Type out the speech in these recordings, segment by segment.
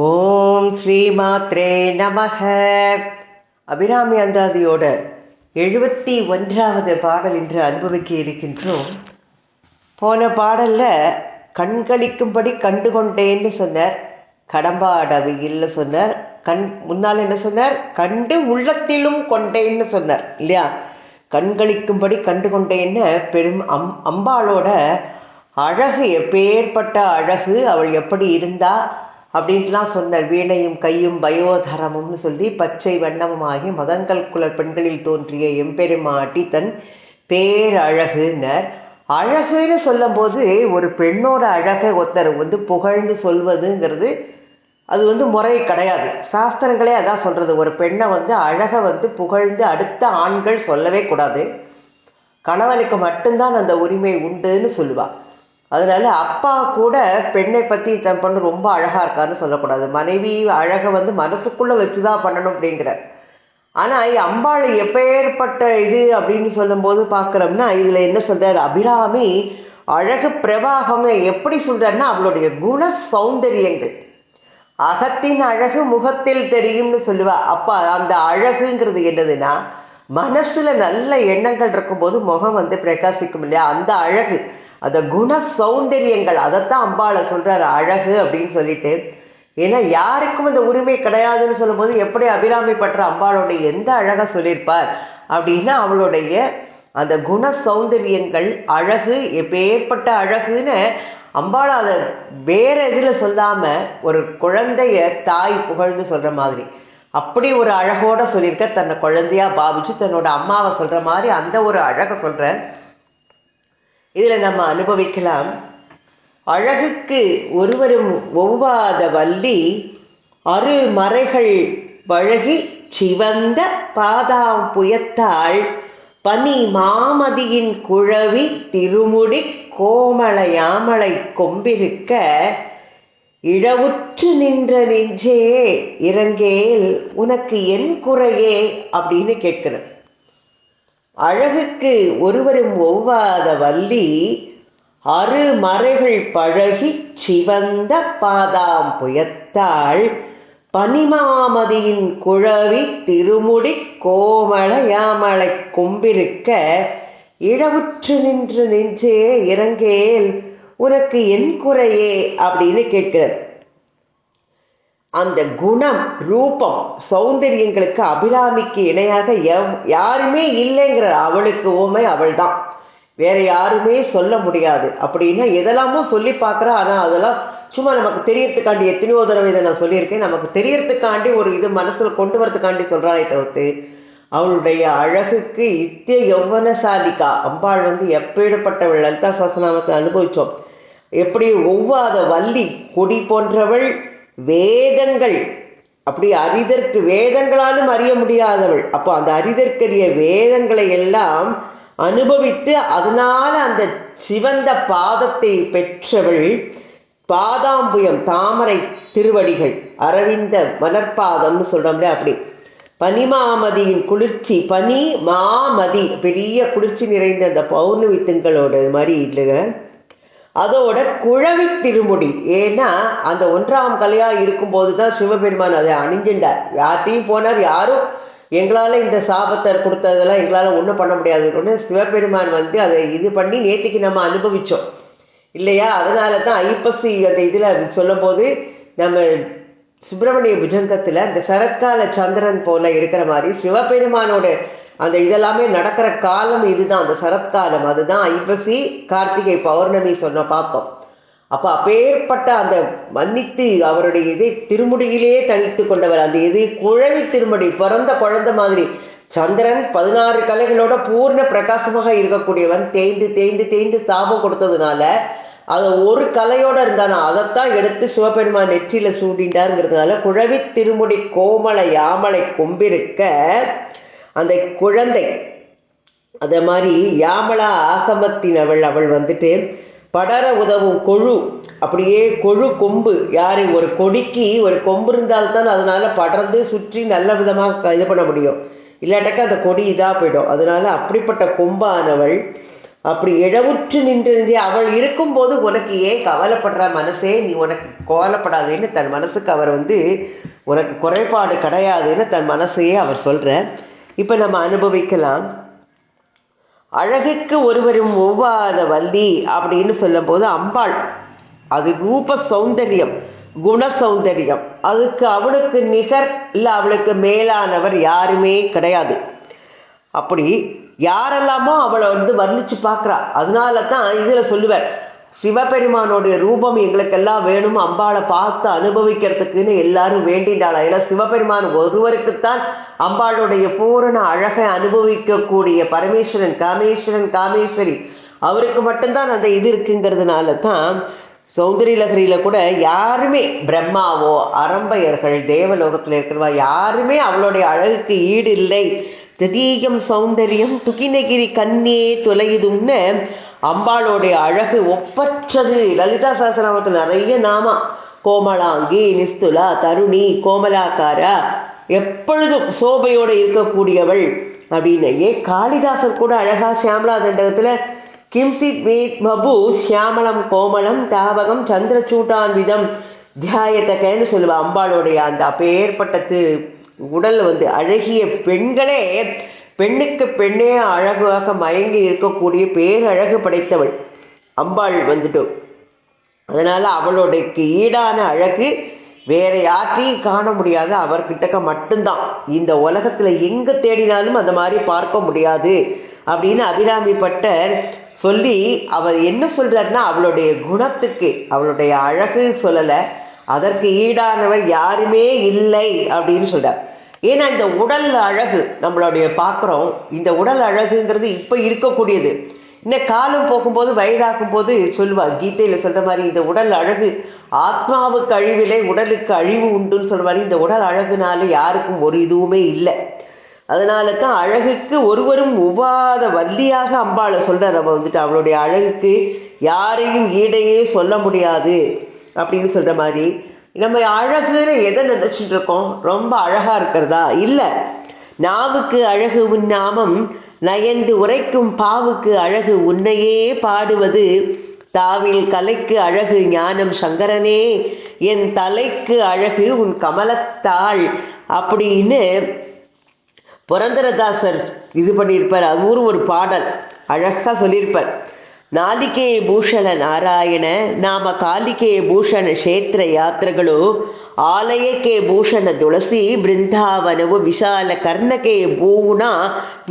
ஓம் ஸ்ரீமாத்ரே நமக. அபிராமி அந்தாதியோட 71வது பாடல் இன்று அனுபவிக்க இருக்கின்றோம். போன பாடலில் கண்களிக்கும்படி கண்டு கொண்டேன்னு சொன்னார், கடம்பாடவையில் சொன்னார். முன்னால் என்ன சொன்னார்? கண்டு உள்ளத்திலும் கொண்டேன்னு சொன்னார் இல்லையா? கண்களிக்கும்படி கண்டு கொண்டேன்னு அம்பாளோட அழகு, எப்பேற்பட்ட அழகு, அவள் எப்படி இருந்தா அப்படின்ட்டுலாம் சொன்னார். வீணையும் கையும் பயோதரமும்னு சொல்லி பச்சை வண்ணமுமாகி மதங்கள் குல பெண்களில் தோன்றிய எம்பெருமாட்டி தன் பேரழகுன்னர். அழகுன்னு சொல்லும் போது ஒரு பெண்ணோட அழகை ஒருத்தர் புகழ்ந்து சொல்வதுங்கிறது அது முறை கிடையாது. சாஸ்திரங்களே அதான் சொல்றது. ஒரு பெண்ணை அழகை புகழ்ந்து அடுத்த ஆண்கள் சொல்லவே கூடாது. கணவனுக்கு மட்டும்தான் அந்த உரிமை உண்டுன்னு சொல்லுவா. அதனால அப்பா கூட பெண்ணை பற்றி தன் பொண்ணு ரொம்ப அழகாக இருக்கான்னு சொல்லக்கூடாது. மனைவி அழகை மனசுக்குள்ளே வச்சுதான் பண்ணணும் அப்படிங்கிற. ஆனால் அம்பாள் எப்பேற்பட்ட இது அப்படின்னு சொல்லும்போது பார்க்குறோம்னா, இதில் என்ன சொல்கிறார்? அபிராமி அழகு பிரவாகம் எப்படி சொல்கிறாருன்னா, அவளுடைய குண சௌந்தரியங்கள், அகத்தின் அழகு முகத்தில் தெரியும்னு சொல்லுவா. அப்போ அந்த அழகுங்கிறது என்னதுன்னா, மனசில் நல்ல எண்ணங்கள் இருக்கும்போது முகம் பிரகாசிக்கும் இல்லையா? அந்த அழகு, அந்த குண சௌந்தரியங்கள், அதைத்தான் அம்பாளை சொல்கிறார் அழகு அப்படின்னு சொல்லிட்டு. ஏன்னா யாருக்கும் அந்த உரிமை கிடையாதுன்னு சொல்லும்போது எப்படி அபிராமி பற்ற அம்பாளுடைய எந்த அழகை சொல்லியிருப்பார் அப்படின்னா, அவளுடைய அந்த குண சௌந்தரியங்கள், அழகு, எப்பேற்பட்ட அழகுன்னு அம்பாள் அதை வேற இதில் சொல்லாமல் ஒரு குழந்தைய தாய் புகழ்ந்து சொல்கிற மாதிரி அப்படி ஒரு அழகோட சொல்லியிருக்க. தன்னை குழந்தையா பாவிச்சு தன்னோட அம்மாவை சொல்கிற மாதிரி அந்த ஒரு அழகை சொல்கிற. இதில் நம்ம அனுபவிக்கலாம். அழகுக்கு ஒருவரும் ஒவ்வாத வள்ளி, அருமறைகள் பழகி சிவந்த பாதாம் புயத்தாள், பனி மாமதியின் குழவி திருமுடி கோமள யாமளை கொம்பிருக்க, இழவுற்று நின்ற நெஞ்சே இறங்கேல் உனக்கு என் குறையே அப்படின்னு கேட்கிறேன். அழகுக்கு ஒருவரும் ஒவ்வாத வள்ளி, அருமறைகள் பழகி சிவந்த பாதாம் புயத்தாள், பனிமாமதியின் குழவி திருமுடி கோமள யாமளை கொம்பிருக்க, இழவுற்று நின்று நெஞ்சே இறங்கேல் உனக்கு என் குறையே அப்படின்னு கேட்கிறார். அந்த குணம், ரூபம், சௌந்தரியங்களுக்கு அபிராமிக்கு இணையாக யாருமே இல்லைங்கிற. அவளுக்கு ஓமை அவள் தான், வேற யாருமே சொல்ல முடியாது அப்படின்னா எதெல்லாமோ சொல்லி பார்க்குறா. ஆனால் அதெல்லாம் சும்மா நமக்கு தெரியறதுக்காண்டி, எத்தனையோ தடவை இதை நான் சொல்லியிருக்கேன், நமக்கு தெரியறதுக்காண்டி ஒரு இது மனசில் கொண்டு வரதுக்காண்டி சொல்கிறாளே தவிர்த்து அவளுடைய அழகுக்கு இத்திய யௌவனசாலிகா அம்பாள் எப்பேற்பட்டவள். லலிதா சஹஸ்ரநாமத்தை அனுபவித்தோம். எப்படி ஒவ்வாத வள்ளி, கொடி போன்றவள், வேதங்கள் அப்படி அறிதற்கு வேதங்களாலும் அறிய முடியாதவள். அப்போ அந்த அறிதற்கரிய வேதங்களை எல்லாம் அனுபவித்து அதனால அந்த சிவந்த பாதத்தை பெற்றவள். பாதாம்புயம், தாமரை திருவடிகள், அரவிந்த மலர்பாதம்னு சொல்றோம்ல, அப்படி பனிமாமதியின் குளிர்ச்சி, பனி மாமதி பெரிய குளிர்ச்சி நிறைந்த அந்த பௌர்ணமி திங்களோட மாதிரி இல்லைங்க. அதோட குழவி திருமுடி, ஏன்னா அந்த 1ஆம் கலையா இருக்கும்போது தான் சிவபெருமான் அதை அணிஞ்சின்றார். யார்ட்டையும் போனார், யாரும் எங்களால் இந்த சாபத்தை கொடுத்ததெல்லாம் எங்களால் ஒன்றும் பண்ண முடியாதுன்னு சிவபெருமான் அதை இது பண்ணி நேற்றுக்கு நம்ம அனுபவித்தோம் இல்லையா? அதனால தான் ஐப்பசி அந்த இதில் சொல்லும் போது நம்ம சுப்பிரமணிய புஜங்கத்தில் இந்த சரத்கால சந்திரன் போல இருக்கிற மாதிரி சிவபெருமானோட அந்த இதெல்லாமே நடக்கிற காலம் இதுதான், அந்த சரத்காலம். அதுதான் ஐப்பசி கார்த்திகை பௌர்ணமி பார்த்தோம். அப்போ அப்பேற்பட்ட அந்த மன்னித்து அவருடைய இதை திருமுடியிலே தனித்து கொண்டவர். அந்த இது குழவி திருமுடி, பிறந்த குழந்தை மாதிரி. சந்திரன் 16 கலைகளோட பூர்ண பிரகாசமாக இருக்கக்கூடியவன் தேய்ந்து தேய்ந்து தேய்ந்து சாபம் கொடுத்ததுனால அதை ஒரு கலையோட இருந்தானா அதைத்தான் எடுத்து சிவபெருமான் நெற்றியில சூடிண்டாருங்கிறதுனால குழவி திருமுடி கோமள யாமளை கொம்பிருக்க அந்த குழந்தை. அதே மாதிரி யாமளா ஆசமத்தின் அவள் படர உதவும் கொழு, அப்படியே கொழு கொம்பு. யாரு? ஒரு கொடிக்கு ஒரு கொம்பு இருந்தால்தான் அதனால படர்ந்து சுற்றி நல்ல விதமாக இது பண்ண முடியும், இல்லாட்டக்க அந்த கொடி இதாக போயிடும். அதனால அப்படிப்பட்ட கொம்பானவள். அப்படி இழவுற்று நின்றிருந்தே அவள் இருக்கும்போது உனக்கு ஏன் கவலைப்படுற மனசே, நீ உனக்கு கவலைப்படாதேன்னு தன் மனசுக்கு அவர் உனக்கு குறைபாடு கிடையாதுன்னு தன் மனசையே அவர் சொல்கிறார். இப்போ நம்ம அனுபவிக்கலாம். அழகுக்கு ஒருவரும் ஒவ்வாத வள்ளி அப்படின்னு சொல்லும்போது அம்பாள் அது ரூப சௌந்தரியம், குண சௌந்தரியம். அதுக்கு அவளுக்கு நிகர் இல்லை, அவளுக்கு மேலானவர் யாருமே கிடையாது. அப்படி யாரெல்லாமோ அவளை வர்ணிச்சு பார்க்குறா. அதனால தான் இதில் சொல்லுவார், சிவபெருமானுடைய ரூபம் எங்களுக்கெல்லாம் வேணும், அம்பாளை பார்த்து அனுபவிக்கிறதுக்குன்னு எல்லாரும் வேண்டினாளா. ஏன்னா சிவபெருமான் ஒருவருக்குத்தான் அம்பாளுடைய பூரண அழகை அனுபவிக்கக்கூடிய பரமேஸ்வரன், காமேஸ்வரன், காமேஸ்வரி அவருக்கு மட்டும்தான் அந்த இது இருக்குங்கிறதுனால தான் சௌந்தரிய லகரியில் கூட யாருமே பிரம்மாவோ அரம்பையர்கள் தேவலோகத்தில் இருக்கிறவா யாருமே அவளுடைய அழகுக்கு ஈடு இல்லை. திடீயம் சௌந்தரியம் துகினகிரி கண்ணே தொலையுதும்னு அம்பாளுடைய அழகு ஒப்பற்றது. லலிதா சஹஸ்ரநாமத்தில் நிறைய நாமா, கோமலாங்கி, நிஸ்துலா, தருணி, கோமலாக்காரா, எப்பொழுதும் சோபையோடு இருக்கக்கூடியவள் அப்படின்னு. காளிதாசர் கூட அழகா சியாமலா தண்டகத்தில் கிம்சித் மேத் மபு சியாமலம் கோமலம் தாவகம் சந்திரச்சூட்டான்விதம் தியாயத்தக்கன்னு சொல்லுவா. அம்பாளுடைய அந்த அப்பேற்பட்டது உடல் அழகிய பெண்களே, பெண்ணுக்கு பெண்ணே அழகாக மயங்கி இருக்கக்கூடிய பேரழகு படைத்தவள் அம்பாள் அதனால அவளுடைய ஈடான அழகு வேற யாற்றையும் காண முடியாது, அவர்கிட்டக்க மட்டும்தான். இந்த உலகத்துல எங்க தேடினாலும் அந்த மாதிரி பார்க்க முடியாது அப்படின்னு அபிராமி பட்டர் சொல்லி அவர் என்ன சொல்றாருன்னா, அவளுடைய குணத்துக்கு அவளுடைய அழகு சொல்லலை, அதற்கு ஈடானவர் யாருமே இல்லை அப்படின்னு சொல்றார். ஏன்னா இந்த உடல் அழகு நம்மளுடைய பார்க்குறோம், இந்த உடல் அழகுங்கிறது இப்போ இருக்கக்கூடியது. இன்னும் காலம் போகும்போது வயதாகும் போது சொல்லுவார், கீதையில் சொல்கிற மாதிரி இந்த உடல் அழகு ஆத்மாவுக்கு அழிவிலே உடலுக்கு அழிவு உண்டுன்னு சொல்கிற மாதிரி இந்த உடல் அழகுனால யாருக்கும் ஒரு இதுவுமே இல்லை. அதனால தான் அழகுக்கு ஒருவரும் உபாத வள்ளியாக அம்பாளை சொல்கிறார். நம்ம அவளுடைய அழகுக்கு யாரையும் ஈடையே சொல்ல முடியாது அப்படின்னு சொல்கிற மாதிரி நம்ம அழகுன்னு எதை நினச்சிட்டு இருக்கோம், ரொம்ப அழகாக இருக்கிறதா? இல்லை. நாவுக்கு அழகு உன் நாமம் நயந்து உரைக்கும் பாவுக்கு அழகு உன்னையே பாடுவது, தாவில் கலைக்கு அழகு ஞானம் சங்கரனே, என் தலைக்கு அழகு உன் கமலத்தாள் அப்படின்னு புரந்தரதாசர் இது பண்ணியிருப்பார். அது ஒரு பாடல் அழகாக சொல்லியிருப்பார். ನಾಲಿಕೆ ಭೂಷಣ ನಾರಾಯಣ ನಾಮ ಕಾಲಿಕೆ ಭೂಷಣ ಕ್ಷೇತ್ರ ಯಾತ್ರಗಳು ಆಲಯಕ್ಕೆ ಭೂಷಣ ತುಳಸಿ பிருந்தாவனவு விஷால கர்ணகே பூனா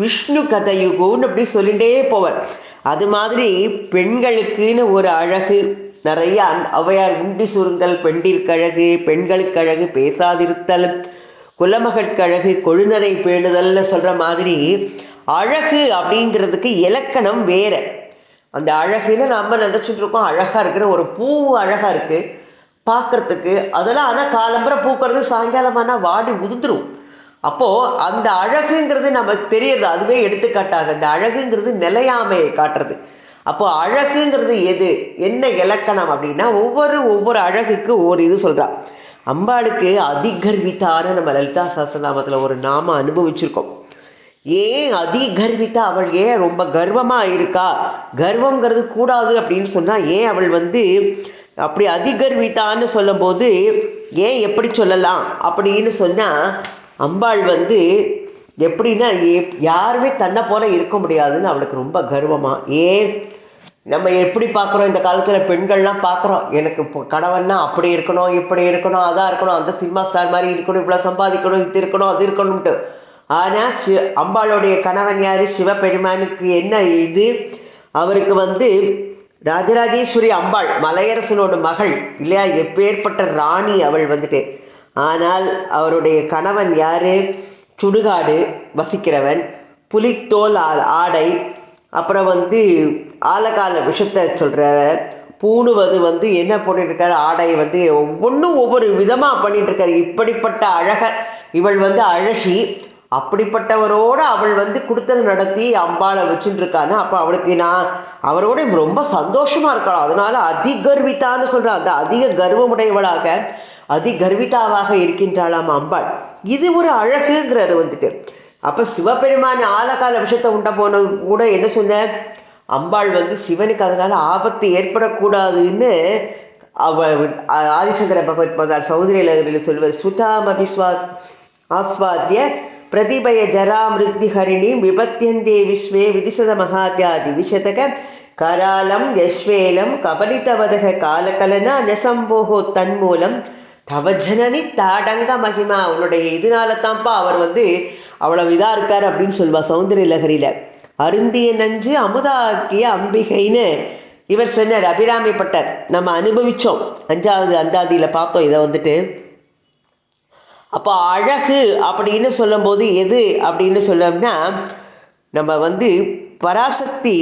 விஷ்ணு கதையுகுன்னு அப்படி சொல்லிகிட்டே போவார். அது மாதிரி பெண்களுக்குன்னு ஒரு அழகு நிறைய ஔவையார் உண்டி சுருங்கல் பெண்டிற்கழகு, பெண்களுக்கழகு பேசாதிருத்தல், குலமகட்கழகு கொழுநரை பேணுதல்னு சொல்கிற மாதிரி அழகு அப்படிங்கிறதுக்கு இலக்கணம் வேறு. அந்த அழகுன்னு நம்ம நினச்சிட்டு இருக்கோம், அழகாக இருக்கிற ஒரு பூ அழகாக இருக்குது பார்க்குறதுக்கு, அதெல்லாம் ஆனால் காலம்புரை பூக்கிறது சாயங்காலமானால் வாடி உதிர்ந்துடும். அப்போது அந்த அழகுங்கிறது நமக்கு தெரியறது, அதுவே எடுத்துக்காட்டாது. அந்த அழகுங்கிறது நிலையாமையை காட்டுறது. அப்போது அழகுங்கிறது எது, என்ன இலக்கணம் அப்படின்னா ஒவ்வொரு அழகுக்கு ஒவ்வொரு இது சொல்கிறா. அம்பாளுக்கு அதிகர்வித்தான நம்ம லலிதா சஹஸ்ரநாமத்தில் ஒரு நாம அனுபவிச்சிருக்கோம். ஏன் அதிகர்வித்தா, அவள் ஏன் ரொம்ப கர்வமாக இருக்கா, கர்வங்கிறது கூடாது அப்படின்னு சொன்னால் ஏன் அவள் அப்படி அதிகர்வித்தான்னு சொல்லும்போது ஏன் எப்படி சொல்லலாம் அப்படின்னு சொன்னால், அம்பாள் எப்படின்னா யாருமே தன்னை போல இருக்க முடியாதுன்னு அவளுக்கு ரொம்ப கர்வமாக. ஏன் நம்ம எப்படி பார்க்குறோம் இந்த காலத்தில் பெண்கள்லாம் பார்க்குறோம், எனக்கு கணவன்னா அப்படி இருக்கணும், இப்படி இருக்கணும், அதாக இருக்கணும், அந்த சினிமா ஸ்டார் மாதிரி இருக்கணும், இவ்வளோ சம்பாதிக்கணும், இது இருக்கணும், அது இருக்கணும்ட்டு. ஆனால் அம்பாளுடைய கணவன் யார், சிவபெருமானுக்கு என்ன இது, அவருக்கு ராஜராஜேஸ்வரி அம்பாள் மலையரசனோட மகள் இல்லையா, எப்பேற்பட்ட ராணி அவள் ஆனால் அவருடைய கணவன் யார், சுடுகாடு வசிக்கிறவன், புலித்தோல் ஆடை, அப்புறம் ஆலகால விஷத்தை சொல்கிற பூணுவது என்ன பண்ணிட்டுருக்காரு, ஆடை ஒவ்வொன்றும் ஒவ்வொரு விதமாக பண்ணிட்டுருக்காரு. இப்படிப்பட்ட அழகர் இவள் அழகி, அப்படிப்பட்டவரோடு அவள் கொடுத்தல் நடத்தி அம்பாளை வச்சுட்டுருக்கான்னு. அப்போ அவளுக்கு நான் அவரோட ரொம்ப சந்தோஷமாக இருக்கலாம். அதனால் அதிகர்வித்தான்னு சொல்கிறேன், அந்த அதிக கர்வமுடையவளாக அதிகர்விதாவாக இருக்கின்றாளாம் அம்பாள். இது ஒரு அழகுங்கிறது அப்போ சிவபெருமான் ஆலகால விஷத்தை உண்ட போனது கூட என்ன சொன்ன, அம்பாள் வந்து சிவனுக்கு அதனால ஆபத்து ஏற்படக்கூடாதுன்னு ஆதிசங்கர பகவத் பாதாள் சௌந்தரியலகரியில் சொல்வது சுதாமபி ஆஸ்வாத்திய பிரதிபய ஜராமிருத்தி ஹரிணி விபத்தியந்தே விஸ்வே விதிசத மகாத்யாதி விசதக கராலம் யஸ்வேலம் கபலிதவதக காலகலனா நசம்போகோ தன்மூலம் தவஜனனி தாடங்க மகிமா. அவனுடைய இதனால தான்ப்பா அவர் வந்து அவ்வளவு இதா இருக்காரு அப்படின்னு சொல்லுவா சௌந்தரிய லகரியில. அருந்திய நஞ்சு அமுதாக்கிய அம்பிகைன்னு இவர் சொன்னார். அபிராமி பட்டர் நம்ம அனுபவிச்சோம், 5வது அந்தாதியில பார்த்தோம் இதை வந்துட்டு. அப்போ அழகு அப்படின்னு சொல்லும்போது எது அப்படின்னு சொல்லணும்னா, நம்ம வந்து பராசக்தி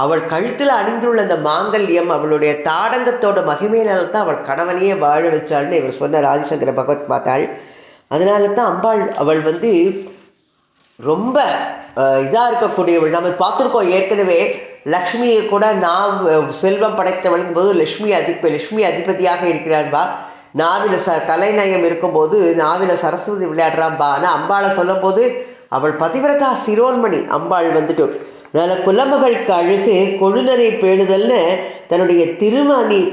அவள் கழுத்தில் அணிந்துள்ள அந்த மாங்கல்யம் அவளுடைய தாடங்கத்தோட மகிமையினால தான் அவள் கணவனையே வாழ வச்சாள்னு இவர் சொன்னார் ஆதிசங்கர பகவத் பார்த்தாள். அதனால தான் அம்பாள் அவள் வந்து ரொம்ப இதாக இருக்கக்கூடியவள். நம்ம பார்த்துருக்கோம் ஏற்கனவே லக்ஷ்மியை கூட நான் செல்வம் படைத்தவள் போது லக்ஷ்மி அதிபதியாக இருக்கிறான்பா. நாவில கலைநயம் இருக்கும்போது நாவில சரஸ்வதி விளையாடுறான்பா. ஆனால் அம்பாளை சொல்லும் போது அவள் பதிவிரதா சிரோன்மணி அம்பாள் வந்துட்டு. அதனால குலமகளுக்கு அழகு கொழுநரை பேணுதல்னு தன்னுடைய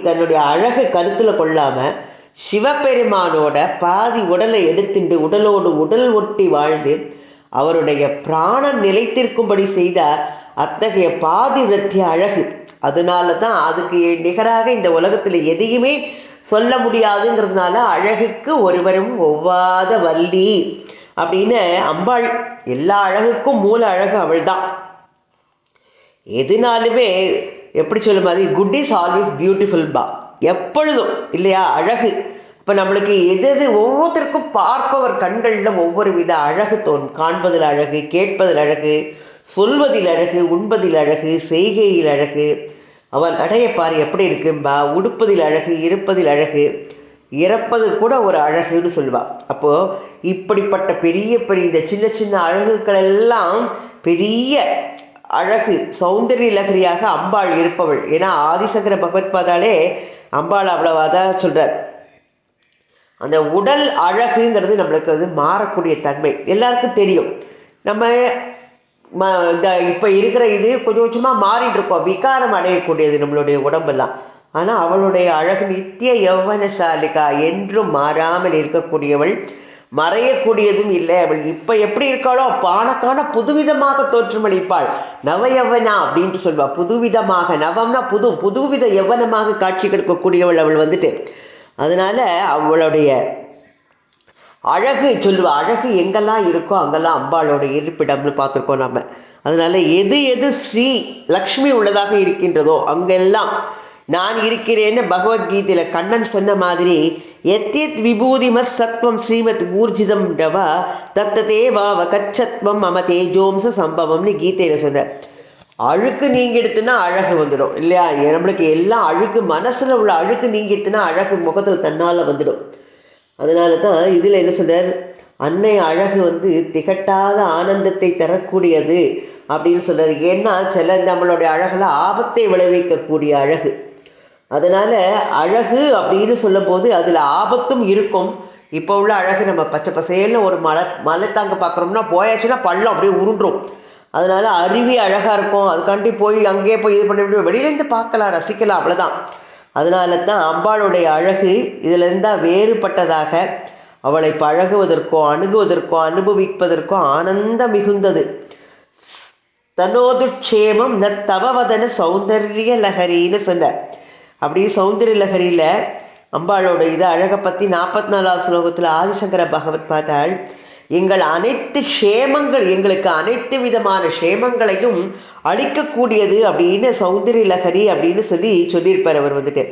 தன்னுடைய அழகை கருத்துல கொள்ளாம சிவபெருமானோட பாதி உடலை எடுத்துட்டு உடலோடு உடல் ஒட்டி வாழ்ந்து அவருடைய பிராணம் நிலைத்திருக்கும்படி செய்த அத்தகைய பாதிரத்திய அழகு. அதனால தான் அதுக்கு நிகராக இந்த உலகத்தில் எதையுமே சொல்ல முடியாதுங்கிறதுனால அழகுக்கு ஒருவரும் ஒவ்வாத வள்ளி அப்படின்னு அம்பாள். எல்லா அழகுக்கும் மூல அழகு அவள் தான். எதுனாலுமே எப்படி சொல்ல மாதிரி குட் இஸ் ஆல்வேஸ் பியூட்டிஃபுல் பா, எப்பொழுதும் இல்லையா அழகு. இப்போ நம்மளுக்கு எது ஒவ்வொருத்தருக்கும் பார்ப்பவர் கண்களில் ஒவ்வொரு வித அழகு தோணும். காண்பதில் அழகு, கேட்பதில் அழகு, சொல்வதில் அழகு, உண்பதில் அழகு, செய்கையில் அழகு, அவள் நடையப்பார் எப்படி இருக்கும்பா, உடுப்பதில் அழகு, இருப்பதில் அழகு, இறப்பது கூட ஒரு அழகுன்னு சொல்லுவாள். அப்போது இப்படிப்பட்ட பெரிய பெரிய இந்த சின்ன சின்ன அழகுகள் எல்லாம் பெரிய அழகு சௌந்தரிய லகரியாக அம்பாள் இருப்பவள். ஏன்னா ஆதிசங்கர பகவத் பாதாலே அம்பாள் அவ்வளவு அதான் சொல்கிறார். அந்த உடல் அழகுங்கிறது நம்மளுக்கு வந்து மாறக்கூடிய தன்மை எல்லாருக்கும் தெரியும். நம்ம இந்த இப்போ இருக்கிற இது கொஞ்சம் கொஞ்சமாக மாறிட்டு இருக்கோம், விகாரம் அடையக்கூடியது நம்மளுடைய உடம்பெல்லாம். ஆனால் அவளுடைய அழகு நித்திய யௌவனசாலிகா, என்றும் மாறாமல் இருக்கக்கூடியவள், மறையக்கூடியதும் இல்லை. அவள் இப்போ எப்படி இருக்காளோ பானக்கான புதுவிதமாக தோற்றமளிப்பாள். நவயவனா அப்படின்ட்டு சொல்வாள். புதுவிதமாக, நவம்னா புதுவித யவனமாக காட்சி கொடுக்கக்கூடியவள் அவள் வந்துட்டு. அதனால அவளுடைய அழகு சொல்லுவா. அழகு எங்கெல்லாம் இருக்கோ அங்கெல்லாம் அம்பாளோட இருப்பிடம்னு பார்த்துருக்கோம் நம்ம. அதனால எது எது ஸ்ரீ லக்ஷ்மி உள்ளதாக இருக்கின்றதோ அங்கெல்லாம் நான் இருக்கிறேன்னு பகவத்கீதையில கண்ணன் சொன்ன மாதிரி எத்தியத் விபூதிமத் சத்வம் ஸ்ரீமத் ஊர்ஜிதம் டவா தத்ததேவாவ கச்சத்வம் மம தேஜோம்ச சம்பவம்னு கீதையில சொன்ன. அழுக்கு நீங்கிடுத்துனா அழகு வந்துடும் இல்லையா? நம்மளுக்கு எல்லாம் அழுக்கு, மனசுல உள்ள அழுக்கு நீங்கிடுத்துனா அழகு முகத்தில் தன்னால வந்துடும். அதனால தான் இதில் என்ன சொல்றார், அன்னை அழகு வந்து திகட்டாத ஆனந்தத்தை தரக்கூடியது அப்படின்னு சொல்றாரு. ஏன்னா சில நம்மளுடைய அழகுல ஆபத்தை விளைவிக்கக்கூடிய அழகு. அதனால அழகு அப்படின்னு சொல்லும் போது அதில் ஆபத்தும் இருக்கும். இப்போ உள்ள அழகு நம்ம பச்சை பசேல்னு ஒரு மலைத்தாங்க பார்க்குறோம்னா போயாச்சுன்னா பள்ளம் அப்படியே உருண்டுரும். அதனால அருவி அழகாக இருக்கும், அதுக்காண்டி போய் அங்கேயே போய் இது பண்ணி வெளியிலேருந்து பார்க்கலாம், ரசிக்கலாம், அவ்வளோதான். அதனால தான் அம்பாளுடைய அழகு இதில் இருந்தால் வேறுபட்டதாக அவளை பழகுவதற்கோ அணுகுவதற்கோ அனுபவிப்பதற்கோ ஆனந்தம் மிகுந்தது. தனோதுட்சேமம் தவவதன சௌந்தர்ய லகரின்னு சொன்ன. அப்படி சௌந்தர்ய லகரியில் அம்பாளோட இது அழகை பற்றி 44வது ஸ்லோகத்தில் ஆதிசங்கர பகவத் பார்த்தாள். எங்கள் அனைத்து க்ஷேமங்கள், எங்களுக்கு அனைத்து விதமான க்ஷேமங்களையும் அளிக்கக்கூடியது அப்படின்னு சௌந்தர்ய லகரி அப்படின்னு சொல்லியிருப்பார் அவர் வந்துட்டு.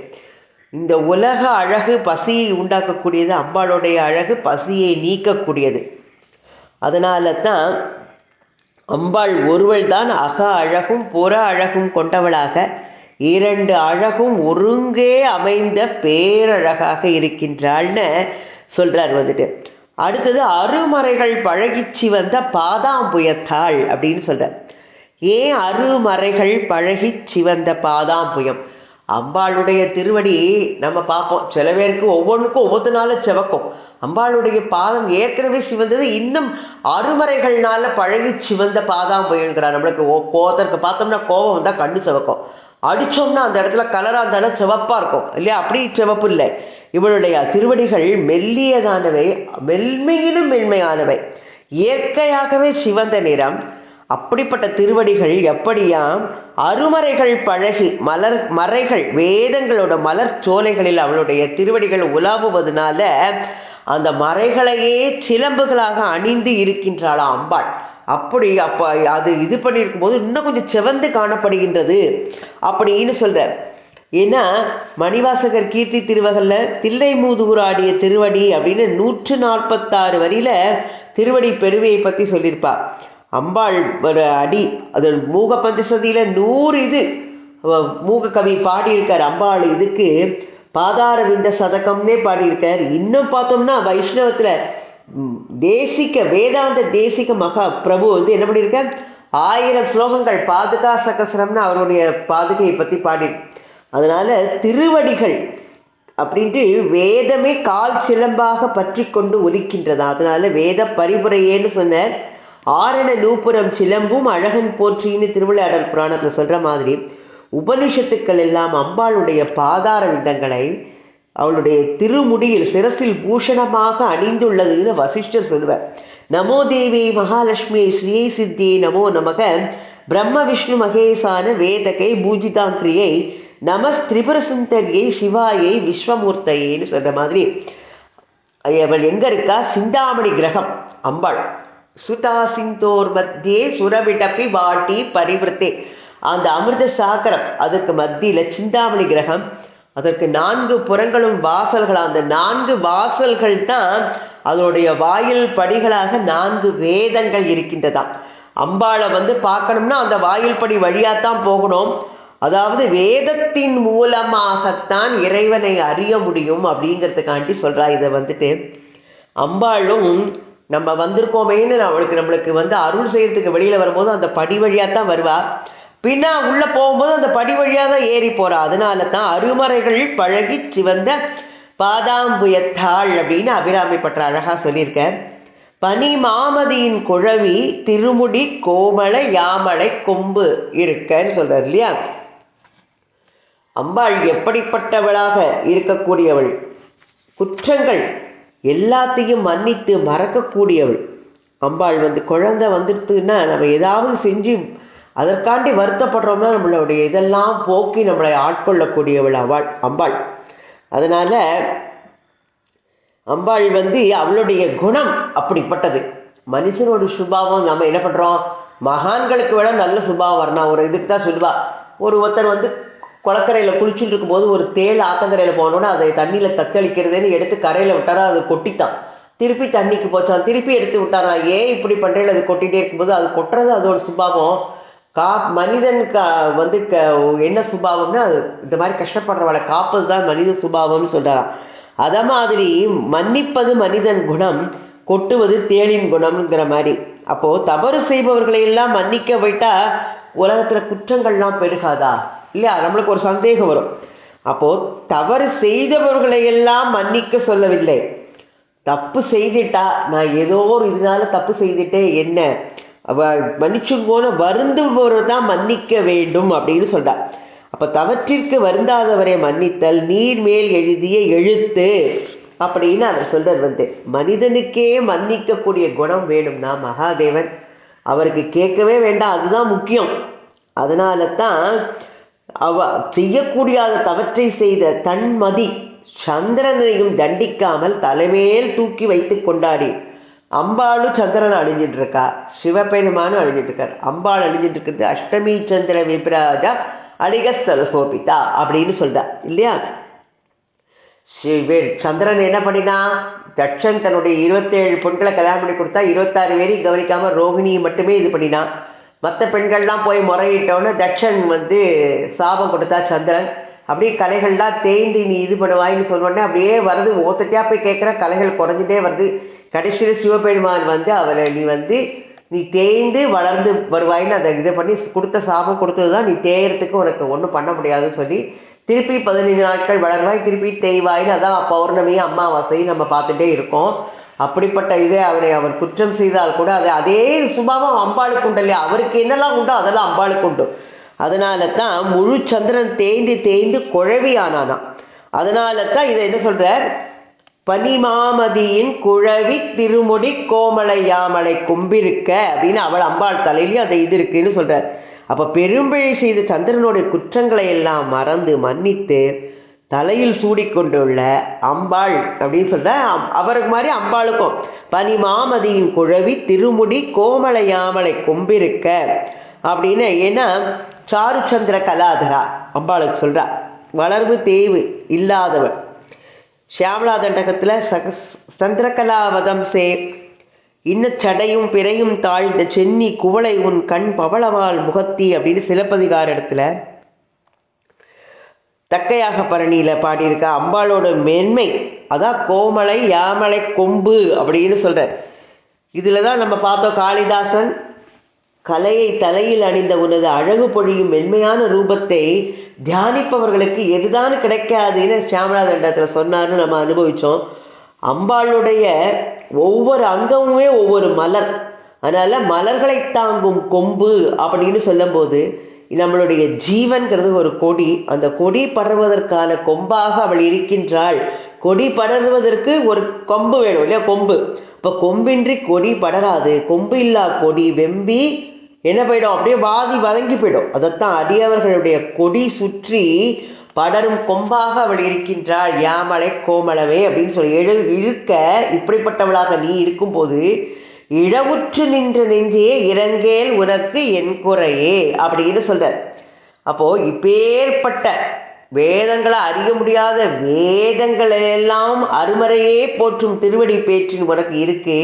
இந்த உலக அழகு பசியை உண்டாக்கக்கூடியது, அம்பாளுடைய அழகு பசியை நீக்கக்கூடியது. அதனால தான் அம்பாள் ஒருவள் தான் அக அழகும் புற அழகும் கொண்டவளாக 2 அழகும் ஒருங்கே அமைந்த பேரழகாக இருக்கின்றாள்னு சொல்றார் வந்துட்டு. அடுத்தது அருமறைகள் பழகிச்சு வந்த பாதாம்புயத்தாள் அப்படின்னு சொல்றார். ஏன் அருமறைகள் பழகி சிவந்த பாதாம்புயம்? அம்பாளுடைய திருவடி நம்ம பார்ப்போம், சில பேருக்கு ஒவ்வொன்றுக்கும் ஒவ்வொரு நாளும் சிவக்கும். அம்பாளுடைய பாதம் ஏற்கனவே சிவந்தது, இன்னும் அருமறைகள்னால பழகி சிவந்த பாதம் போயிருக்கிறார். நம்மளுக்கு கோதற்கு பார்த்தோம்னா கோபம் வந்தால் கண்ணு சிவக்கும், அடித்தோம்னா அந்த இடத்துல கலராக இருந்தாலும் சிவப்பாக இருக்கும் இல்லையா? அப்படி சிவப்பு இல்லை. இவளுடைய திருவடிகள் மெல்லியதானவை, மென்மையிலும் மென்மையானவை, இயற்கையாகவே சிவந்த நிறம். அப்படிப்பட்ட திருவடிகள் எப்படியாம் அருமறைகள் பழகி மறைகள் வேதங்களோட மலர் சோலைகளில் அவளுடைய திருவடிகள் உலாவுவதனால அந்த மறைகளையே சிலம்புகளாக அணிந்து இருக்கின்றாளா அம்பாள். அப்படி அது இது பண்ணியிருக்கும் போது இன்னும் கொஞ்சம் சிவந்து காணப்படுகின்றது அப்படின்னு சொல்றார். ஏன்னா மணிவாசகர் கீர்த்தி திருவகல்ல தில்லை மூதூர் ஆடிய திருவடி அப்படின்னு 146 வரியில திருவடி பெருமையை பற்றி சொல்லியிருப்பா. அம்பாள் ஒரு அடி, அது மூக பஞ்சசதியில 100 இது மூக கவி பாடியிருக்கார். அம்பாள் இதுக்கு பாதார விந்த சதகம்னே பாடியிருக்கார். இன்னும் பார்த்தோம்னா வைஷ்ணவத்துல தேசிக வேதாந்த தேசிக மகா பிரபு என்ன பண்ணியிருக்கார், 1000 ஸ்லோகங்கள் பாதுகா சகசரம்னு அவருடைய பாதுகையை பற்றி பாடி. அதனால திருவடிகள் அப்படின்ட்டு வேதமே கால் சிலம்பாக பற்றி கொண்டு ஒலிக்கின்றதா. அதனால வேத பரிபுரையேன்னு சொன்ன ஆரண நூப்புரம் சிலம்பும் அழகன் போற்றின்னு திருவிளையாடல் புராணத்தில் சொல்ற மாதிரி உபனிஷத்துக்கள் எல்லாம் அம்பாளுடைய பாதார விந்தங்களை அவளுடைய திருமுடியில் சிரசில் பூஷணமாக அணிந்துள்ளதுன்னு வசிஷ்டர் சொல்லுவார். நமோ தேவி மகாலட்சுமி ஸ்ரீயை சித்தி நமோ நமக பிரம்ம விஷ்ணு மகேசான வேதகை பூஜிதாங்கிரியை நம திரிபுர சுந்தரியை சிவாயை விஸ்வமூர்த்தையேன்னு சொல்ற மாதிரி அவள் எங்க இருக்கா, சிந்தாமணி கிரகம் அம்பாள். சுதா சிந்தோர் மத்தியே சுரவிடப்பி வாட்டி பரிவிருத்தே, அந்த அமிர்த சாகரம் அதற்கு மத்தியில சிந்தாமணி கிரகம், அதற்கு 4 புறங்களும் வாசல்கள். அந்த 4 வாசல்கள் தான் அதனுடைய வாயில் படிகளாக 4 வேதங்கள் இருக்கின்றதாம். அம்பாளை பார்க்கணும்னா அந்த வாயில் படி வழியாத்தான் போகணும். அதாவது வேதத்தின் மூலமாகத்தான் இறைவனை அறிய முடியும் அப்படிங்கிறதுக்காண்டி சொல்றா. இதை அம்பாளும் நம்ம வந்திருக்கோமேன்னு நம்மளுக்கு அருள் செய்யறதுக்கு வெளியில வரும்போது அந்த படி வழியாத்தான் வருவா. பின்னா உள்ள போகும்போது அந்த படி வழியாக தான் ஏறி போறா. அதனால தான் அருமறைகள் பழகி சிவந்த பாதாம்புயத்தாள் அப்படின்னு அபிராமி பற்ற அழகா சொல்லியிருக்க. பனி மாமதியின் குழவி திருமுடி கோமள யாமலை கொம்பு இருக்கன்னு சொல்றார் இல்லையா? அம்பாள் எப்படிப்பட்டவளாக இருக்கக்கூடியவள், குற்றங்கள் எல்லாத்தையும் மன்னித்து மறக்கக்கூடியவள். அம்பாள் குழந்தை வந்துடுதுன்னா நம்ம ஏதாவது செஞ்சு அதற்காண்டி வருத்தப்படுறோம்னா நம்மளுடைய இதெல்லாம் போக்கி நம்மளை ஆட்கொள்ளக்கூடியவள் அம்பாள். அதனால அம்பாள் அவளுடைய குணம் அப்படிப்பட்டது. மனுஷனோட சுபாவம் நம்ம என்ன பண்றோம், மகான்களுக்கு விட நல்ல சுபாவம் வரணும். ஒரு இதுக்கு தான் சொல்லுவா, ஒருத்தர் குளக்கரையில் குளிச்சுட்டு இருக்கும்போது ஒரு தேள் ஆத்தங்கரையில் போனோன்னா அதை தண்ணியில் தத்தளிக்கிறதுன்னு எடுத்து கரையில் விட்டாரா, அது கொட்டித்தான். திருப்பி தண்ணிக்கு போச்சான், திருப்பி எடுத்து விட்டாரா. ஏன் இப்படி பண்ணுறேன், அது கொட்டிகிட்டே இருக்கும்போது அது கொட்டுறது அதோட சுபாவம். மனிதனுக்கு என்ன சுபாவம்னா அது இந்த மாதிரி கஷ்டப்படுறவளை காப்பது தான் மனித சுபாவம்னு சொல்கிறாராம். அதை மாதிரி மன்னிப்பது மனிதன் குணம், கொட்டுவது தேளின் குணம்ங்கிற மாதிரி. அப்போது தவறு செய்பவர்களை எல்லாம் மன்னிக்க வைட்டா உலகத்தில் குற்றங்கள்லாம் பெருகாதா இல்லையா? நம்மளுக்கு ஒரு சந்தேகம் வரும். அப்போது தவறு செய்தவர்களை எல்லாம் மன்னிக்க சொல்லவில்லை. தப்பு செய்துட்டா, நான் ஏதோ ஒரு இதனால தப்பு செய்துட்டேன், என்ன மன்னிச்சுங்கோன்னு வருந்துபவரை தான் மன்னிக்க வேண்டும் அப்படின்னு சொல்றா. அப்போ தவற்றிற்கு வருந்தாதவரை மன்னித்தல் நீர் மேல் எழுதிய எழுத்து அப்படின்னு அவர் சொல்றார். மனிதனுக்கே மன்னிக்கக்கூடிய குணம் வேணும்னா மகாதேவன் அவருக்கு கேட்கவே வேண்டாம், அதுதான் முக்கியம். அதனால தான் செய்யக்கூடியாத தவற்றை செய்த தன்மதி சந்திரனையும் தண்டிக்காமல் தலைமேல் தூக்கி வைத்து கொண்டாடி. அம்பாளும் சந்திரன் அழிஞ்சிட்டு இருக்கா, சிவபெருமானும் அழிஞ்சிட்டு இருக்கார். அம்பாள் அழிஞ்சிட்டு இருக்கிறது அஷ்டமி சந்திர விபிராஜா அழிக சரசோபிதா அப்படின்னு சொல்றா இல்லையா? சந்திரன் என்ன பண்ணினா, தட்சன் தன்னுடைய 27 பெண்களை கல்யாணம் பண்ணி கொடுத்தா 26 பேரையும் கவனிக்காம ரோகிணியை மட்டுமே இது பண்ணினான். மற்ற பெண்கள்லாம் போய் முறையிட்டோன்னு தட்சன் சாபம் கொடுத்தா சந்திரன். அப்படியே கலைகள்லாம் தேய்ந்து நீ இது பண்ணுவாயின்னு சொன்னோடனே அப்படியே வருது, ஓத்தட்டியா போய் கேட்குற கலைகள் குறைஞ்சிட்டே வருது. கடைசியில் சிவபெருமான் அவரை நீ நீ தேய்ந்து வளர்ந்து வருவாயின்னு அதை இதை பண்ணி கொடுத்த சாபம் கொடுத்தது தான், நீ தேயறதுக்கு உனக்கு ஒன்றும் பண்ண முடியாதுன்னு சொல்லி திருப்பி 15 நாட்கள் வளர்வாய், திருப்பி தேய்வாயின்னு. அதான் பௌர்ணமி அமாவாசை நம்ம பார்த்துட்டே இருக்கோம். அப்படிப்பட்ட இதே அவர் குற்றம் செய்தால் கூட அதே சுபாவம் அம்பாளுக்கு உண்டு இல்லையா? அவருக்கு என்னெல்லாம் உண்டோ அதெல்லாம் அம்பாளுக்கு உண்டு. அதனால தான் முழு சந்திரன் தேய்ந்து தேய்ந்து குழவி ஆனானாம். அதனால தான் இதை என்ன சொல்றார், பனிமாமதியின் குழவி திருமுடி கோமலை யாமலை கொம்பிருக்க அப்படின்னு அவள் அம்பாள் தலையிலையும் அதை இது இருக்குன்னு சொல்றார். அப்போ பெரும்பிழை செய்த சந்திரனுடைய குற்றங்களை எல்லாம் மறந்து மன்னித்து தலையில் சூடிக்கொண்டுள்ள அம்பாள் அப்படின்னு சொல்ற அவருக்கு மாதிரி அம்பாளுக்கும் பனிமாமதியின் குழவி திருமுடி கோமலை யாமலை கொம்பிருக்க அப்படின்னு. ஏன்னா சாருச்சந்திர கலாதரா அம்பாளுக்கு சொல்றா, வளர்வு தேய்வு இல்லாதவள். சியாமலா தண்டகத்தில் சந்திரகலாவதம் சே இன்னச்சடையும் பிறையும் தாழ்ந்த சென்னி குவளை உன் கண் பவளவாள் முகத்தி அப்படின்னு சிலப்பதிகார இடத்துல தக்கையாக பரணியில் பாடியிருக்கா. அம்பாளோட மென்மை அதான் கோமலை யாமலை கொம்பு அப்படின்னு சொல்ற. இதில் தான் நம்ம பார்த்தோம், காளிதாசன் கலையை தலையில் அணிந்த உனது அழகு பொழியும் மென்மையான ரூபத்தை தியானிப்பவர்களுக்கு எதுதான் கிடைக்காதுன்னு சியாமலா தண்டத்தில் சொன்னார்னு நம்ம அனுபவித்தோம். அம்பாளுடைய ஒவ்வொரு அங்கமுமே ஒவ்வொரு மலர், அதனால மலர்களை தாங்கும் கொம்பு அப்படின்னு சொல்லும்போது நம்மளுடைய ஜீவன்கிறது ஒரு கொடி. அந்த கொடி படர்வதற்கான கொம்பாக அவள் இருக்கின்றாள். கொடி படர்வதற்கு ஒரு கொம்பு வேணும் இல்லையா? கொம்பு. இப்போ கொம்பின்றி கொடி படராது. கொம்பு இல்லா கொடி வெம்பி என்ன போயிடும், அப்படியே வாதி வதங்கி போயிடும். அதைத்தான் அடியவர்களுடைய கொடி சுற்றி படரும் கொம்பாக அவள் இருக்கின்றாள். யாமலை கோமளவே அப்படின்னு சொல்லி இழுக்க இப்படிப்பட்டவளாக நீ இருக்கும்போது இழவுற்று நின்ற நெஞ்சே இறங்கேல் உனக்கு என் குறையே அப்படின்னு சொல்ற. அப்போ இப்பேற்பட்ட வேதங்களை அறிய முடியாத வேதங்களெல்லாம் அருமறையே போற்றும் திருவடி பேற்றின் உனக்கு இருக்கு.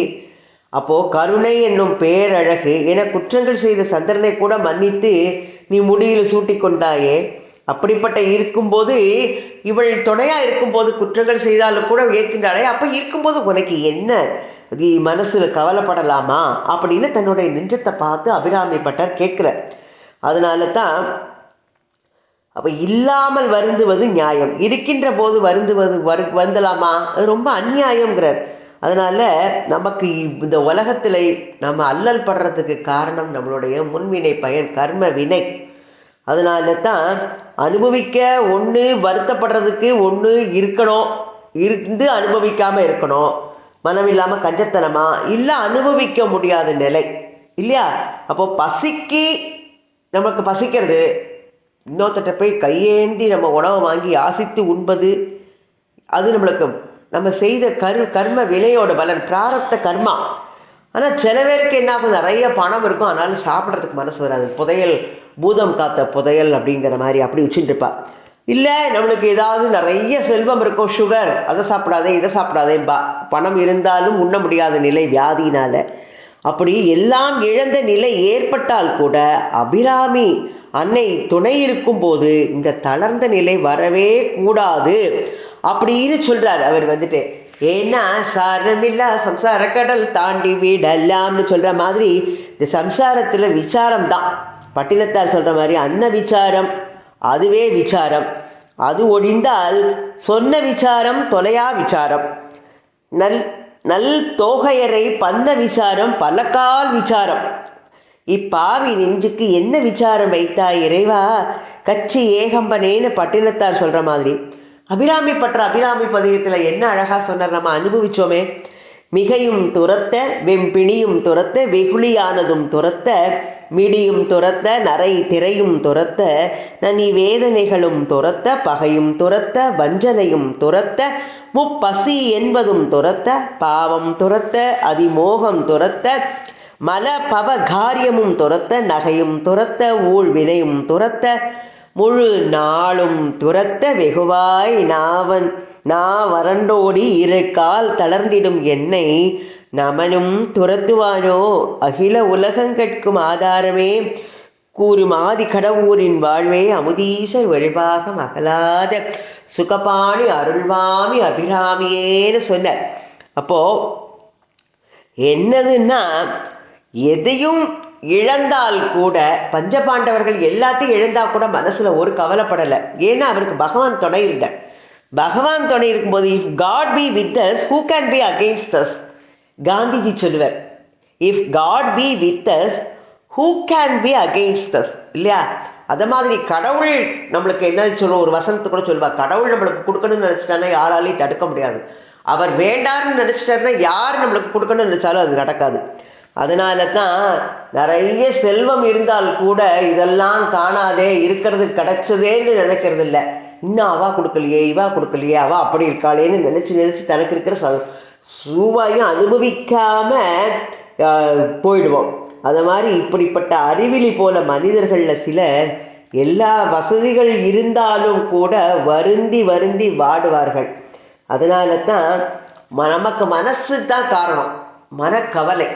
அப்போ கருணை என்னும் பேரழகு என குற்றங்கள் செய்த சந்திரனை கூட மன்னித்து நீ முடியில் சூட்டி கொண்டாயே. அப்படிப்பட்ட இருக்கும்போது இவள் துணையா இருக்கும்போது குற்றங்கள் செய்தாலும் கூட ஏற்கின்றாளே, அப்ப இருக்கும்போது உனக்கு என்ன நீ மனசுல கவலைப்படலாமா அப்படின்னு தன்னுடைய நெஞ்சத்தை பார்த்து அபிராமி பட்டர் கேட்கிறார். அதனால தான் அப்ப இல்லாமல் வருந்துவது நியாயம், இருக்கின்ற போது வருந்துவது வருந்தலாமா, அது ரொம்ப அந்நியாயம்ங்கிறார். அதனால நமக்கு இந்த உலகத்துல நம்ம அல்லல் படுறதுக்கு காரணம் நம்மளுடைய முன்வினை பயன், கர்ம வினை. அதனால தான் அனுபவிக்க ஒன்று வருத்தப்படுறதுக்கு ஒன்று இருக்கணும், இருந்து அனுபவிக்காம இருக்கணும், மனம் இல்லாமல் கஞ்சத்தனமா இல்லை அனுபவிக்க முடியாத நிலை இல்லையா? அப்போ பசிக்கு நமக்கு பசிக்கிறது, இன்னொருத்த போய் கையேந்தி நம்ம உணவை வாங்கி ஆசித்து உண்பது, அது நம்மளுக்கு நம்ம செய்த கர்ம வினையோட பலன், பிராரப்த கர்மா. ஆனால் சில பேருக்கு என்ன ஆகும், நிறைய பணம் இருக்கும் ஆனாலும் சாப்பிட்றதுக்கு மனசு வராது. புதையல் பூதம் காத்த புதையல் அப்படிங்கிற மாதிரி அப்படி வச்சுட்டு இருப்பா. இல்லை நம்மளுக்கு ஏதாவது நிறைய செல்வம் இருக்கும், சுகர், அதை சாப்பிடாதே இதை சாப்பிடாதேன்பா. பணம் இருந்தாலும் உண்ண முடியாத நிலை வியாதினால. அப்படி எல்லாம் இழந்த நிலை ஏற்பட்டால் கூட அபிராமி அன்னை துணை இருக்கும் போது இந்த தளர்ந்த நிலை வரவே கூடாது அப்படின்னு சொல்றார் அவர் வந்துட்டு. ஏன்னா சாரமில்லா சம்சார கடல் தாண்டி விடலாம்னு சொல்ற மாதிரி இந்த சம்சாரத்துல விசாரம் தான். பட்டினத்தார் சொல்ற மாதிரி அன்ன விசாரம் அதுவே விசாரம், அது ஒழிந்தால் சொன்ன விசாரம் தொலையா விசாரம், நல் தோகையரை பந்த விசாரம் பலகால் விசாரம். இப்பாவி நெஞ்சுக்கு என்ன விசாரம் வைத்தாய் இறைவா கச்சி ஏகம்பனேன்னு பட்டினத்தார் சொல்ற மாதிரி அபிராமி பற்ற அபிராமி பதிகத்தில் என்ன அழகா சொன்னார், நம்ம அனுபவிச்சோமே. மிகையும் துரத்த வெம்பிணியும் துரத்த வெகுளியானதும் துரத்த மிடியும் துரத்த நரை திரையும் துரத்த நனி வேதனைகளும் துரத்த பகையும் துரத்த வஞ்சனையும் துரத்த முப்பசி என்பதும் துரத்த பாவம் துரத்த அதிமோகம் துரத்த மல பவ காரியமும் துரத்த நகையும் துரத்த ஊழ் வினையும் துரத்த முழு நாளும் துரத்த வெகுவாய் நா வறண்டோடி இருக்கால் தளர்ந்திடும் என்னை நமனும் துரத்துவானோ அகில உலகங்கட்கும் ஆதாரமே கூறும் ஆதி கடவுரின் வாழ்வே அமுதீசர் வழிபாக மகளாத சுகபாணி அருள்வாமி அபிராமியேன்னு சொன்ன. அப்போ என்னதுன்னா எதையும் இழந்தால் கூட பஞ்சபாண்டவர்கள் எல்லாத்தையும் இழந்தா கூட மனசுல ஒரு கவலைப்படலை. ஏன்னா அவருக்கு பகவான் துணை இல்லை. பகவான் துணை இருக்கும்போது if God be with us who can be against us. Gandhiji சொல்லுவார், if God be with us who can be against us, இல்லையா? அதை மாதிரி கடவுள் நம்மளுக்கு என்ன சொல்லுவோம், ஒரு வசனத்தை கூட சொல்லுவார், கடவுள் நம்மளுக்கு கொடுக்கணும்னு நினச்சிட்டாருன்னா யாராலையும் தடுக்க முடியாது. அவர் வேண்டான்னு நினச்சிட்டாருன்னா யார் நம்மளுக்கு கொடுக்கணும்னு நினச்சாலும் அது நடக்காது. அதனால தான் நிறைய செல்வம் இருந்தால் கூட இதெல்லாம் காணாதே, இருக்கிறது கிடைச்சதேன்னு நினைக்கிறது இல்லை. இன்னும் அவா கொடுக்கலையே, இவா கொடுக்கலையே, அவா அப்படி இருக்காளேன்னு நினச்சி நினச்சி தனக்கு இருக்கிற ரூபாயும் அனுபவிக்காம போயிடுவோம். அது மாதிரி இப்படிப்பட்ட அறிவிலி போல மனிதர்களில் சிலர் எல்லா வசதிகள் இருந்தாலும் கூட வருந்தி வருந்தி வாடுவார்கள். அதனால தான் நமக்கு மனசு தான் காரணம், மனக்கவலை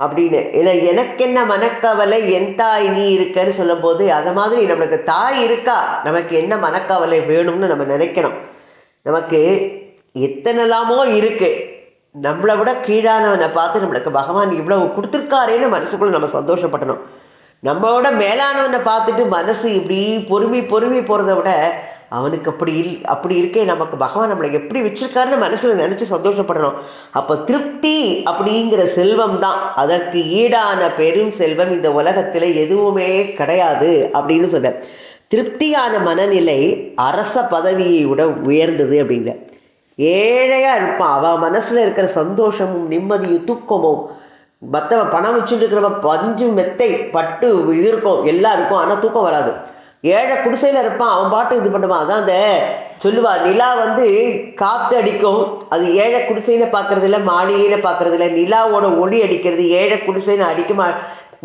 அப்படின்னு. ஏன்னா எனக்கு என்ன மனக்கவலை, என் தாய் நீ இருக்கன்னு சொல்லும் போது அதை மாதிரி நம்மளுக்கு தாய் இருக்கா, நமக்கு என்ன மனக்கவலை வேணும்னு நம்ம நினைக்கணும். நமக்கு எத்தனைலாமோ இருக்கு, நம்மளை விட கீழானவனை பார்த்து நம்மளுக்கு பகவான் இவ்வளவு கொடுத்துருக்காரேன்னு மனசுக்குள்ள நம்ம சந்தோஷப்படணும். நம்மளோட மேலானவனை பார்த்துட்டு மனசு இப்படி பொறுமை போகிறத விட அவனுக்கு அப்படி இருக்கே, நமக்கு பகவான் நம்மளை எப்படி வச்சிருக்காருன்னு மனசுல நினைச்சு சந்தோஷப்படணும். அப்போ திருப்தி அப்படிங்கிற செல்வம் தான், அதற்கு ஈடான பெரும் செல்வம் இந்த உலகத்துல எதுவுமே கிடையாது அப்படின்னு சொல்ற. திருப்தியான மனநிலை அரச பதவியை விட உயர்ந்தது அப்படிங்கிற. ஏழையா இருப்பான், அவன் மனசுல இருக்கிற சந்தோஷமும் நிம்மதியும் தூக்கமும், மற்றவன் பணம் வச்சுட்டு இருக்கிறவன் பஞ்சு மெத்தை பட்டு இது இருக்கும் எல்லாம் இருக்கும், ஆனால் தூக்கம் வராது. ஏழை குடிசையில் இருப்பான், அவன் பாட்டு இது பண்ணுவான். அதான் அந்த சொல்லுவா, நிலா காற்று அடிக்கும், அது ஏழை குடிசையில் பார்க்கறது இல்லை, மாளிகையில் பார்க்கறது இல்லை. நிலாவோட ஒளி அடிக்கிறது, ஏழை குடிசைன்னு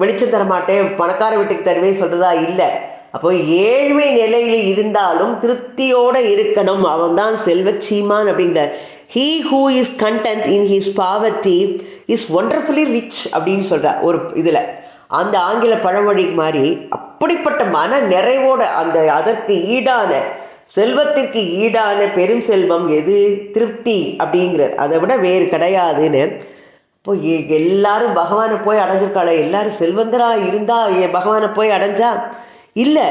வெளிச்சம் தர மாட்டேன், பணக்கார வீட்டுக்கு தருவேன் சொல்றதா இல்லை. அப்போ ஏழ்மை நிலையில் இருந்தாலும் திருப்தியோட இருக்கணும், அவன் தான் செல்வச்சீமான் அப்படிங்கிற. He who is content in his poverty is wonderfully rich அப்படின்னு சொல்ற ஒரு இதுல, அந்த ஆங்கில பழமொழி மாதிரி. அப்படிப்பட்ட மன நிறைவோட அதற்கு ஈடான செல்வத்திற்கு ஈடான பெரும் செல்வம் எது? திருப்தி அப்படிங்கிற, அதை விட வேறு கிடையாதுன்னு. இப்போ எல்லாரும் பகவானை போய் அடைஞ்சிருக்காள, எல்லாரும் செல்வந்தரா இருந்தா பகவானை போய் அடைஞ்சா இல்லை.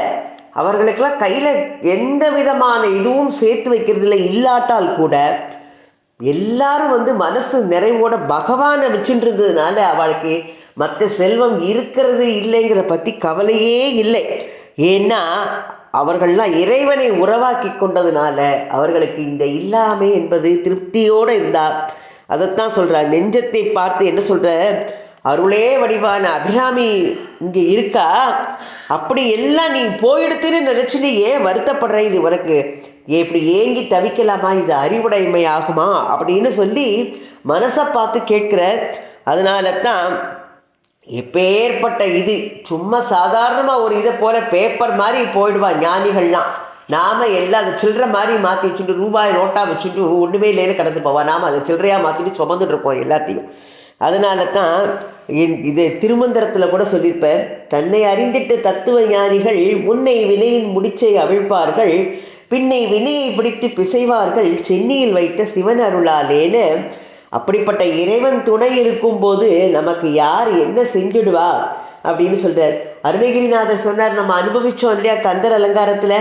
அவர்களுக்கெல்லாம் கையில எந்த விதமான இதுவும் சேர்த்து வைக்கிறது இல்லை. இல்லாட்டால் கூட எல்லாரும் மனசு நிறைவோட பகவானை வச்சுன்றதுனால அவளுக்கு மற்ற செல்வம் இருக்கிறது இல்லைங்கிற பற்றி கவலையே இல்லை. ஏன்னா அவர்கள்லாம் இறைவனை உறவாக்கி கொண்டதுனால அவர்களுக்கு இந்த இல்லாமை என்பது திருப்தியோடு இருந்தா. அதைத்தான் சொல்கிறார், நெஞ்சத்தை பார்த்து என்ன சொல்கிற, அருளே வடிவான அபிராமி இங்கே இருக்கா, அப்படி எல்லாம் நீ போயிடுத்துன்னு நினச்சிட்டு ஏன் வருத்தப்படுற, இது உனக்கு இப்படி ஏங்கி தவிக்கலாமா, இது அறிவுடைமை ஆகுமா அப்படின்னு சொல்லி மனசை பார்த்து கேட்குற. அதனால தான் எப்பேற்பட்ட இது சும்மா சாதாரணமாக ஒரு இதை போல பேப்பர் மாதிரி போயிடுவான் ஞானிகள்லாம். நாம் எல்லாம் அதை சில்லற மாதிரி மாற்றி வச்சுட்டு ரூபாய் நோட்டாக வச்சுட்டு ஒன்றுமே இல்லைன்னு கடந்து போவான். நாம் அதை சில்லறையாக மாற்றிட்டு சுமந்துட்டு இருப்போம் எல்லாத்தையும். அதனால தான் இது திருமந்திரத்தில் கூட சொல்லியிருப்பேன், தன்னை அறிந்திட்டு தத்துவ ஞானிகள் முன்னை வினையின் முடிச்சை அவிழ்ப்பார்கள், பின்னை வினையை பிடித்து பிசைவார்கள், சென்னியில் வைத்த சிவன் அருளாலேன்னு. அப்படிப்பட்ட இறைவன் துணை இருக்கும்போது நமக்கு யார் என்ன செஞ்சுடுவா அப்படின்னு சொல்றார். அருணகிரிநாதர் சொன்னார், நம்ம அனுபவிச்சோம் இல்லையா கந்தர் அலங்காரத்துல,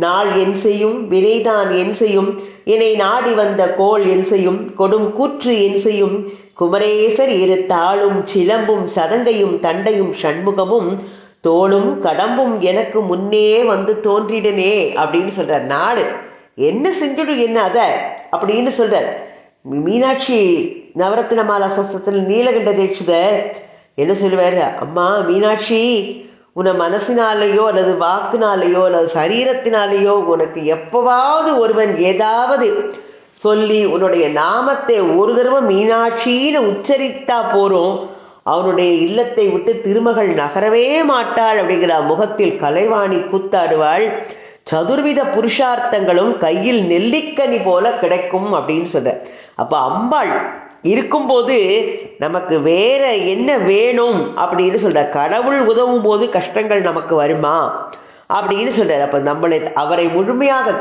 நாள் என் செய்யும் வினைதான் என் செய்யும், என்னை நாடி வந்த கோள் என் செய்யும், கொடும் கூற்று என் செய்யும், குமரேசர் இரு தாளும் சிலம்பும் சதங்கையும் தண்டையும் சண்முகமும் தோளும் கடம்பும் எனக்கு முன்னே தோன்றிடனே அப்படின்னு சொல்றார். நாடு என்ன செஞ்சுடு என்ன அத அப்படின்னு சொல்றார். மீனாட்சி நவரத்ன மாலா சஸ்திரத்தில் நீலகண்ட தீட்சிதர் என்ன சொல்லுவார், அம்மா மீனாட்சி, உன்னை மனசினாலேயோ அல்லது வாக்குனாலேயோ அல்லது சரீரத்தினாலேயோ உனக்கு எப்பவாவது ஒருவன் ஏதாவது சொல்லி உன்னுடைய நாமத்தை ஒரு தடவை மீனாட்சின்னு உச்சரித்தா போறோம், அவனுடைய இல்லத்தை விட்டு திருமகள் நகரவே மாட்டாள் அப்படிங்கிற. முகத்தில் கலைவாணி கூத்தாடுவாள், சதுர்வித புருஷார்த்தங்களும் கையில் நெல்லிக்கனி போல கிடைக்கும் அப்படின்னு சொல்ற. அப்போ அம்பாள் இருக்கும்போது நமக்கு வேற என்ன வேணும் அப்படின்னு சொல்ற. கடவுள் உதவும் போது கஷ்டங்கள் நமக்கு வருமா அப்படின்னு சொல்றார். அப்போ நம்மளை அவரை முழுமையாக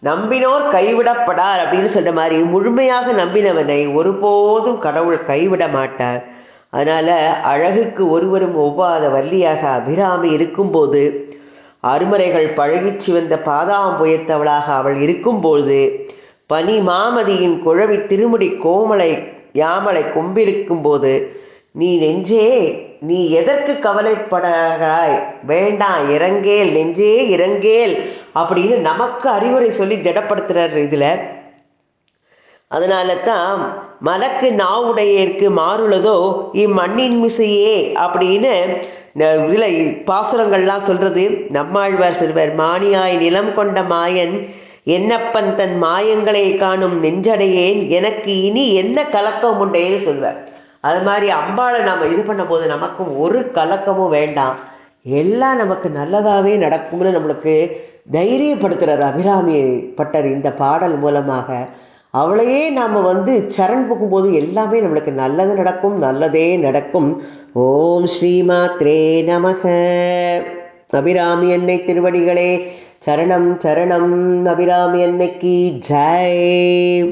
நம்பினோர் கைவிடப்படார் அப்படின்னு சொல்ற மாதிரி முழுமையாக நம்பினவனை ஒருபோதும் கடவுள் கைவிட மாட்டார். அதனால் அழகுக்கு ஒருவரும் ஒவ்வாத வள்ளியாக அபிராமி இருக்கும்போது, அருமறைகள் பழகிச்சு வந்த பாதாம்புயத்தவளாக அவள் இருக்கும்போது, பனி மாமதியின் குழவி திருமுடி கோமலை யாமலை கொம்பிருக்கும் போது, நீ நெஞ்சே நீ எதற்கு கவலைப்படாய், வேண்டாம் இறங்கேல் நெஞ்சே இறங்கேல் அப்படின்னு நமக்கு அறிவுரை சொல்லி ஜடப்படுத்துறார் இதில். அதனால தான் மலக்கு நாவுடையேற்கு மாறுள்ளதோ இம்மண்ணின் மிசையே அப்படின்னு இதில் பாசுரங்கள்லாம் சொல்கிறது. நம்மாழ்வார் சொல்வர், மானியாய் நிலம் கொண்ட மாயன் என்னப்பன் தன் மாயங்களை காணும் நெஞ்சடையேன் எனக்கு இனி என்ன கலக்கம் உண்டேன்னு சொல்வார். அது மாதிரி அம்பாளை நாம் இது பண்ணும்போது நமக்கு ஒரு கலக்கமும் வேண்டாம், எல்லாம் நமக்கு நல்லதாகவே நடக்கும்னு நம்மளுக்கு தைரியப்படுத்துகிறார் அபிராமி பட்டர் இந்த பாடல் மூலமாக. அவளையே நாம் சரண் புகும்போது எல்லாமே நம்மளுக்கு நல்லது நடக்கும், நல்லதே நடக்கும். ஓம் ஸ்ரீமாத்ரே நமக. அபிராமி அன்னை திருவடிகளே சரணம் சரணம். அபிராமி அன்னைக்கு ஜெய்.